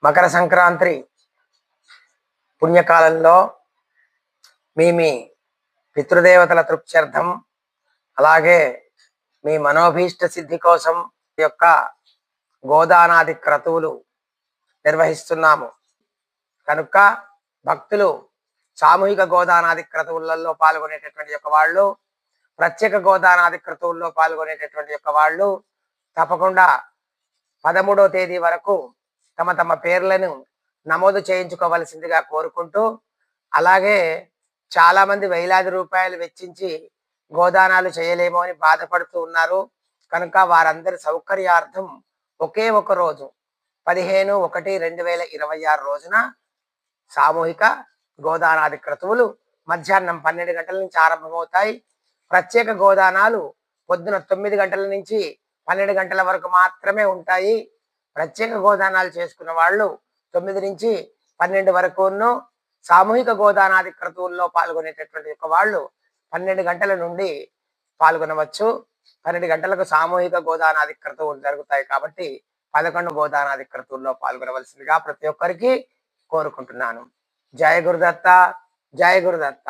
మకర సంక్రాంతి పుణ్యకాలంలో మీ పితృదేవతల తృప్త్యర్థం అలాగే మీ మనోభీష్ట సిద్ధి కోసం యొక్క గోదానాది క్రతువులు నిర్వహిస్తున్నాము. కనుక భక్తులు సామూహిక గోదానాది క్రతువులలో పాల్గొనేటటువంటి యొక్క వాళ్ళు, ప్రత్యేక గోదానాది క్రతువుల్లో పాల్గొనేటటువంటి యొక్క వాళ్ళు తప్పకుండా 13వ తేదీ వరకు తమ తమ పేర్లను నమోదు చేయించుకోవలసిందిగా కోరుకుంటూ, అలాగే చాలామంది వేలాది రూపాయలు వెచ్చించి గోదానాలు చేయలేమో అని బాధపడుతూ ఉన్నారు. కనుక వారందరి సౌకర్యార్థం ఒకే ఒక రోజు 15/1/2026 రోజున సామూహిక గోదానాది క్రతువులు మధ్యాహ్నం 12 గంటల నుంచి ఆరంభమవుతాయి. ప్రత్యేక గోదానాలు పొద్దున 9 గంటల నుంచి 12 గంటల వరకు మాత్రమే ఉంటాయి. ప్రత్యేక గోదానాలు చేసుకున్న వాళ్ళు 9 నుంచి 12 వరకును, సామూహిక గోదానాది క్రతువుల్లో పాల్గొనేటటువంటి యొక్క వాళ్ళు 12 గంటల నుండి పాల్గొనవచ్చు. 12 గంటలకు సామూహిక గోదానాది క్రతువులు జరుగుతాయి కాబట్టి 11 గోదానాది క్రతువుల్లో పాల్గొనవలసిందిగా ప్రతి ఒక్కరికి కోరుకుంటున్నాను. జయ గురుదత్త, జయ గురుదత్త.